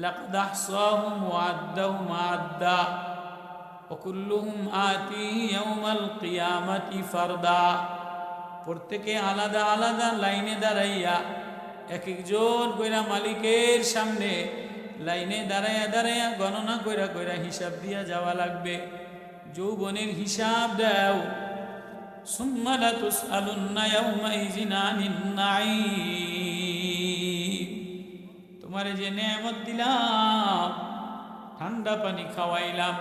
লাকাদ আহসাহুম ওয়া আদ্দাহুম আদ্দা ওয়া কুল্লুহুম আতিহি ইয়াওমাল কিয়ামাতি ফারদা। প্রত্যেকে আলাদা আলাদা লাইনে দাঁড়াইয়া এক একজন কইরা মালিকের সামনে লাইনে দাঁড়াইয়া দাঁড়াইয়া গণনা কইরা কইরা হিসাব দিয়া যাওয়া লাগবে। যৌবনের হিসাব দাও। সুম্মা লাতুসআলুন্না ইয়াওমাইযিন আনিন নাঈম। তোমারে যে নেয়ামত দিলাম, ঠান্ডা পানি খাওয়াইলাম,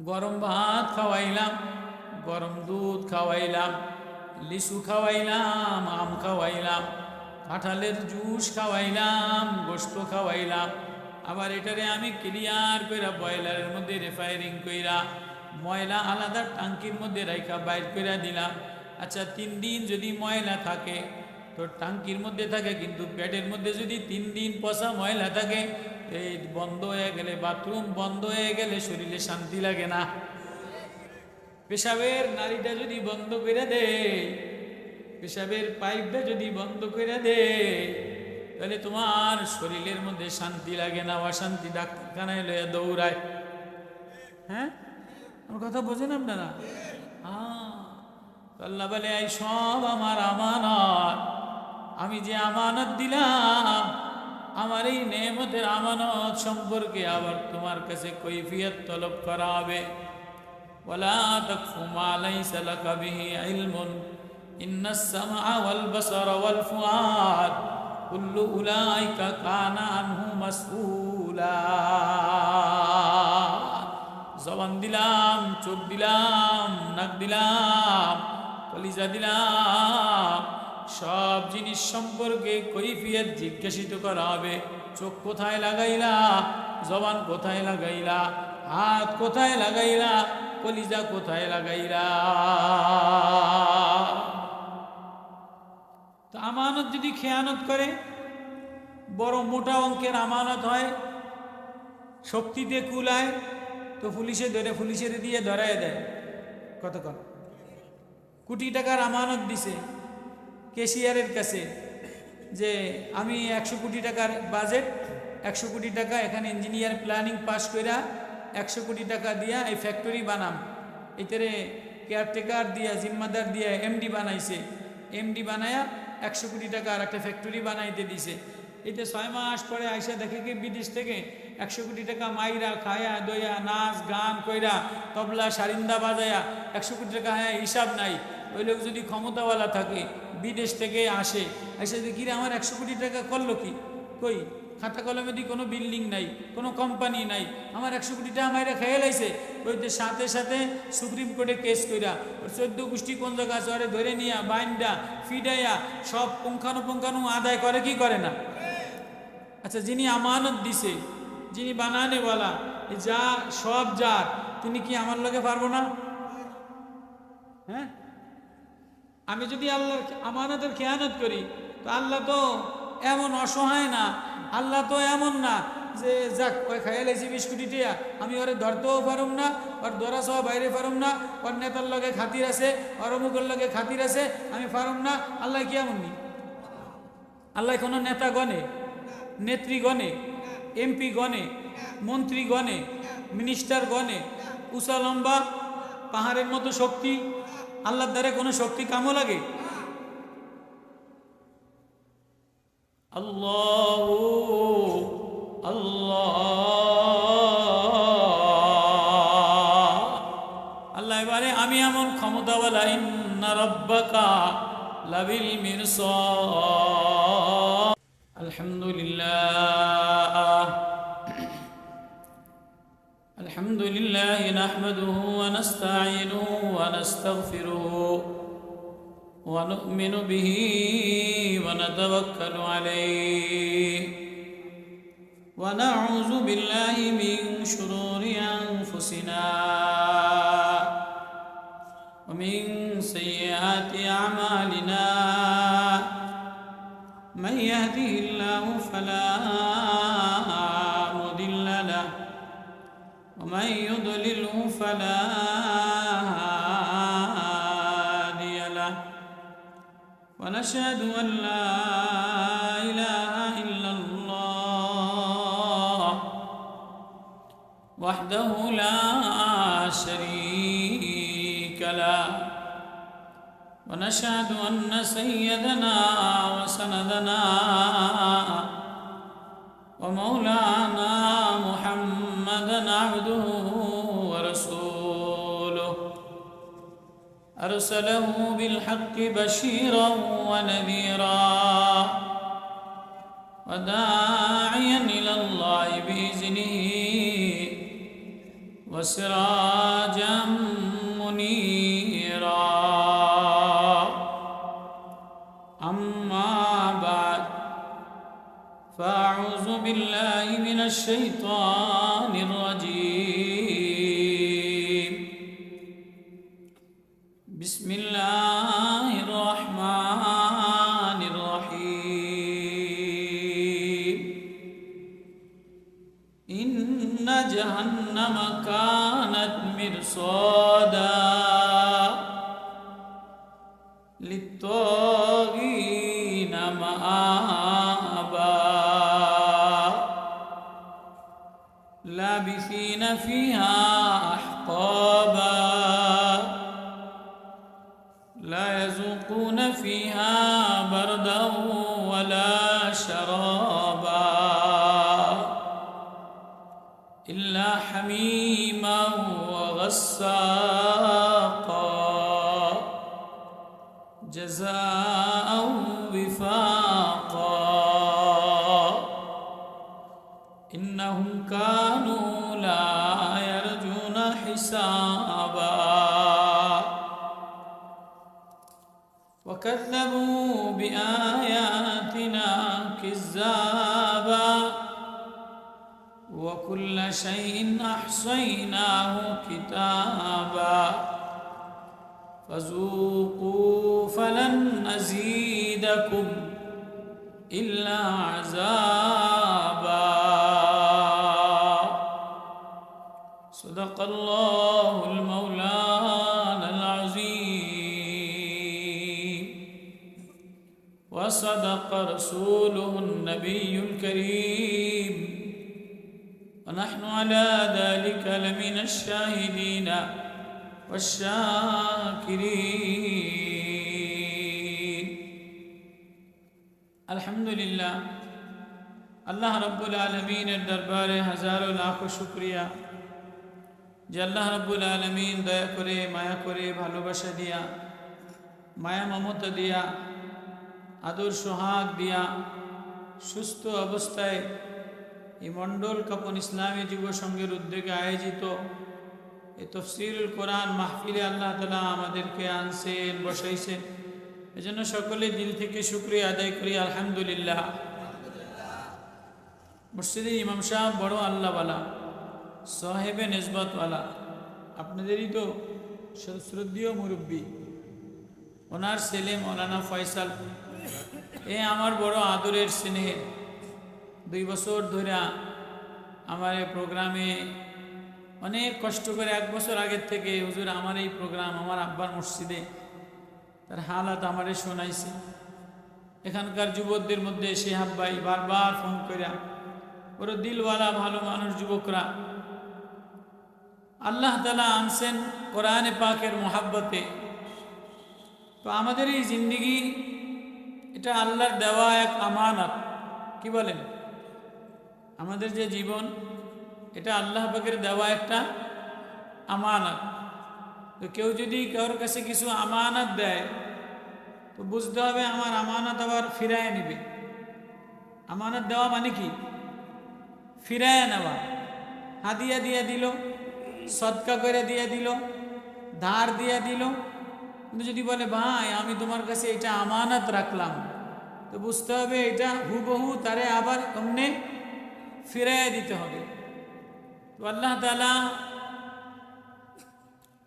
গরম ভাত খাওয়াইলাম, গরম দুধ খাওয়াইলাম, লিচু খাওয়াইলাম, আম খাওয়াইলাম, কাঁঠালের জুস খাওয়াইলাম, গোশত খাওয়াইলাম, আবার এটারে আমি ক্লিয়ার কইরা বয়লারের মধ্যে রেফায়ারিং কইরা ময়লা আলাদা টাঙ্কির মধ্যে রাইখা বাইর কইরা দিলাম। আচ্ছা 3 দিন যদি ময়লা থাকে তো টাঙ্কির মধ্যে থাকে, কিন্তু পেটের মধ্যে যদি 3 দিন পচা ময়লা থাকে, এই বন্ধ হয়ে গেলে, বাথরুম বন্ধ হয়ে গেলে শরীরে শান্তি লাগে না? পেশাবের নারীটা যদি বন্ধ করে দে, পেশাবের পাইপটা যদি বন্ধ করে দে, তাহলে তোমার শরীরের মধ্যে শান্তি লাগে না, অশান্তি ডাক্তারখানায় লয়ে দৌড়ায়। হ্যাঁ, আমার কথা বোঝেন আপনারা? আল্লাহ বলে এই সব আমার আমানত, আমি যে আমানত দিলাম, আমার এই নেমতের আমানত সম্পর্কে আবার তোমার কাছে কৈফিয়ত তলব করা হবে। ওয়ালা তাকফু মা লাইসা লাকা বিহি ইলমুন ইন্নাস সামআ ওয়াল বাসারা ওয়াল ফুআদ কুল্লু উলাইকা কানা আনহু মাসউলা। জবান দিলাম, চোখ দিলাম, নাক দিলাম, কলিজা দিলাম, সব জিনিস সম্পর্কে কৈফিয়ত জিজ্ঞাসিত করা হবে। চোখ কোথায় লাগাইলা, জবান কোথায় লাগাইলা, হাত কোথায় লাগাইলা, কলিজা কোথায় লাগাইলা। তো আমানত যদি খেয়ানত করে, বড় মোটা অঙ্কের আমানত হয়, শক্তিতে কুলায়, তো পুলিশে ধরে, পুলিশের দিয়ে ধরায় দেয়। কতক্ষণ কোটি টাকার আমানত দিছে ক্যাশিয়ারের কাছে, যে আমি 100 কোটি টাকার বাজেট, 100 কোটি টাকা এখানে ইঞ্জিনিয়ার প্ল্যানিং পাস কইরা 100 কোটি টাকা দিয়া এই ফ্যাক্টরি বানাম। এটারে কেয়ারটেকার দিয়া, জিম্মাদার দিয়া এমডি বানাইছে। এমডি বানায়া 100 কোটি টাকা আর একটা ফ্যাক্টরি বানাইতে দিছে। এতে 6 মাস পরে আইসা দেখে কি বিদেশ থেকে 100 কোটি টাকা মাইরা খায়া দইয়া নাচ গান কইরা তবলা সারিন্দা বাজায়া 100 কোটি টাকা হিসাব নাই। ওই লোক যদি ক্ষমতাওয়ালা থাকে, বিদেশ থেকে আসে, এসে দেখি আমার 100 কোটি টাকা করলো কি? কই খাতা কলমে দি কোনো বিল্ডিং নাই, কোনো কোম্পানি নাই, আমার 100 কোটি টাকা মাইরা খেয়ে লাইছে। ওইতে সাথে সাথে সুপ্রিম কোর্টে কেস কইরা ওর 14 গোষ্ঠী কোন জায়গা আছে ওরে ধরে নিয়া বাইন্দা ফিডাইয়া সব পুঙ্খানু আদায় করে কি করে না? আচ্ছা, যিনি আমানত দিছে, যিনি বানানেওয়ালা, যা সব যার, তিনি কি আমার লগে পারবো না? হ্যাঁ, আমি যদি আল্লাহর আমানতের খেয়ানত করি, তো আল্লাহ তো এমন অসহায় না, আল্লাহ তো এমন না যে যাক ওই খাইয়া লাইছি 20 কোটি টাকা, আমি ওরে ধরতেও পারুম না, ওর ধরা সহ বাইরে পারুম না, ওর নেতার লগে খাতির আছে, ওর অমুকের লগে খাতির আছে, আমি পারুম না। আল্লাহ কি এমন নি? আল্লাহ কোনো নেতা গণে, নেত্রী গণে, এমপি গণে, মন্ত্রী গণে, মিনিস্টার গণে, উঁচা লম্বা পাহাড়ের মতো শক্তি? আল্লাহর দ্বারে কোনো শক্তি কামও লাগে? আল্লাহ আল্লাহ আল্লাহ এবারে আমি এমন ক্ষমতাওয়ালা, ইন্না রাব্বাকা লাবিল মিরসাদ। আলহামদুলিল্লাহ আলহামদুলিল্লাহ নাহমাদুহু ওয়া নাস্তাঈনুহু ওয়া নাস্তাগফিরুহু ওয়া নু'মিনু বিহি ওয়া নাতাওয়াক্কালু আলাইহি ওয়া নাউযু বিল্লাহি মিন শুরুরি আনফুসিনা ওয়া মিন সাইয়্যাতি আ'মালিনা মান ইয়াহদিহিল্লাহু ফালা মুদিল্লা লাহু ওয়া মান ইউদ্লিলহু ফালা হাদিয়া লাহু ওয়া নাশহাদু আন লা ইলাহা ইল্লাল্লাহ وحده لا شريك له ونشهد أن سيدنا وسندنا ومولانا محمدا عبده ورسوله أرسله بالحق بشيرا ونذيرا وداعيا إلى الله بإذنه وسراجا منيرا أما بعد فأعوذ بالله من الشيطان الرجيم بسم الله الرحمن الرحيم إن جهنم كانت مرصادا للطاغين مآبا لابثين فيها أحقابا لا يذوقون فيها بردا ولا شرابا إلا حميما وغساقا جزاء وفاقا إنهم كانوا لا يرجون حسابا وكذبوا بآياتنا كذابا وكل شيء أحصيناه كتابا فذوقوا فلن نزيدكم إلا عذابا صدق الله المولانا العظيم وصدق رسوله النبي الكريم ونحن على ذلك لمن الشاهدين والشاكرين الحمد لله আল্লাহ রাব্বুল আলামিনের দরবারে হাজারো লাখ শুকরিয়া যে আল্লাহ রাব্বুল আলামিন দয়া করে মায়া করে ভালোবাসা দিয়া মায়া মমতা দিয়া আদর সোহাগ দিয়া সুস্থ অবস্থায় এই মণ্ডল কাপন ইসলামী যুব সংঘের উদ্যোগে আয়োজিত এই তফসিরুল কোরআন মাহফিলে আল্লাহ তাআলা আমাদেরকে আনছেন বসাইছেন এজন্য সকলে দিল থেকে শুকরিয়া আদায় করি আলহামদুলিল্লাহ। মসজিদের ইমাম সাহেব বড় আল্লাহওয়ালা সাহেবে নেসবতওয়ালা আপনাদেরই তো শ্রদ্ধেয় মুরব্বী ওনার ছেলে মৌলানা ফয়সাল আমার বড় আদরের স্নেহের 2 বছর ধরে আমার এই প্রোগ্রামে অনেক কষ্ট করে 1 বছর আগের থেকে হুজুর আমার এই প্রোগ্রাম আমার আব্বার মসজিদে তার হালাত আমারে শোনাইছে। এখানকার যুবকদের মধ্যে শিহাব ভাই বারবার ফোন করিয়া বড় দিলওয়ালা ভালো মানুষ যুবকরা আল্লাহ তাআলা আনছেন কোরআনে পাকের মোহাব্বতে। তো আমাদের এই জিন্দেগি এটা আল্লাহর দেওয়া এক আমানত, কি বলেন? আমাদের যে জীবন এটা আল্লাহ পাকের দেওয়া একটা আমানত। তো কেউ যদি কারোর কাছে কিছু আমানত দেয় তো বুঝতে হবে আমার আমানত আবার ফিরায় নেবে। আমানত দেওয়া মানে কি? ফিরায় নেওয়া। হাদিয়া দিয়ে দিল, সদকা করে দিয়ে দিল, ধার দিয়ে দিল, কিন্তু যদি বলে ভাই আমি তোমার কাছে এটা আমানত রাখলাম, তো বুঝতে হবে এটা হুবহু তারে আবার অমনে ফিরাইয়া দিতে হবে। তো আল্লাহ তাআলা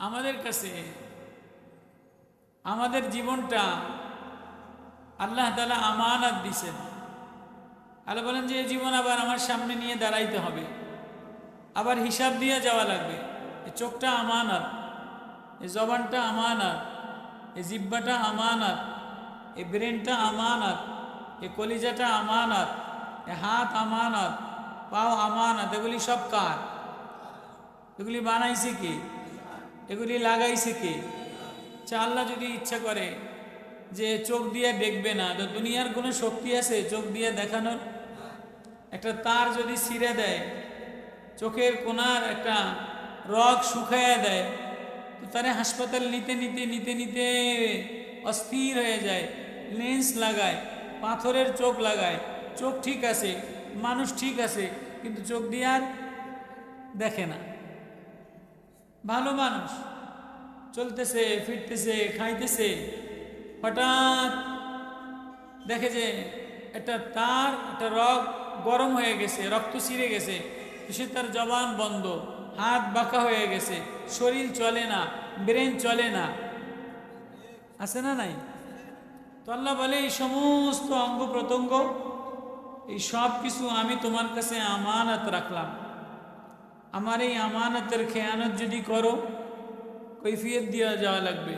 আমাদের কাছে আমাদের জীবনটা আল্লাহ তাআলা আমানত দিছেন। আল্লাহ বলেন যে এই জীবন আবার আমার সামনে নিয়ে দাঁড়াইতে হবে, আবার হিসাব দিয়ে যাওয়া লাগবে। এই চোখটা আমানত, এই জবানটা আমানত, এই জিহ্বাটা আমানত, এই ব্রেনটা আমানত, এই কলিজাটা আমানত, এই হাত আমানত, পাও আমানত, এগুলি সব কার? এগুলি বানাইছে কে? এগুলি লাগাইছে কে? আল্লাহ যদি ইচ্ছা করে যে চোখ দিয়ে দেখবে না, তো দুনিয়ার কোনো শক্তি আছে চোখ দিয়ে দেখানোর? একটা তার যদি ছিঁড়ে দেয়, চোখের কোনার একটা রগ শুকাইয়া দেয়, তো তারে হাসপাতাল নিতে নিতে নিতে নিতে অস্থির হয়ে যায়, লেন্স লাগায়, পাথরের চোখ লাগায়, চোখ ঠিক আছে, মানুষ ঠিক আছে, কিন্তু চোখ দিয়ে আর দেখে না। ভালো মানুষ চলতেছে, ফিরতেছে, খাইতেছে, হঠাৎ দেখে যে একটা তার, একটা রগ গরম হয়ে গেছে, রক্ত ছিঁড়ে গেছে, সে তার জবান বন্ধ, হাত বাঁকা হয়ে গেছে, শরীর চলে না, ব্রেন চলে না, আছে না নাই? তো আল্লাহ বলে এই সমস্ত অঙ্গ প্রত্যঙ্গ, এই সব কিছু আমি তোমার কাছে আমানত রাখলাম। আমার এই আমানতের খেয়ানত যদি করো, কৈফিয়ত দেওয়া যাওয়া লাগবে।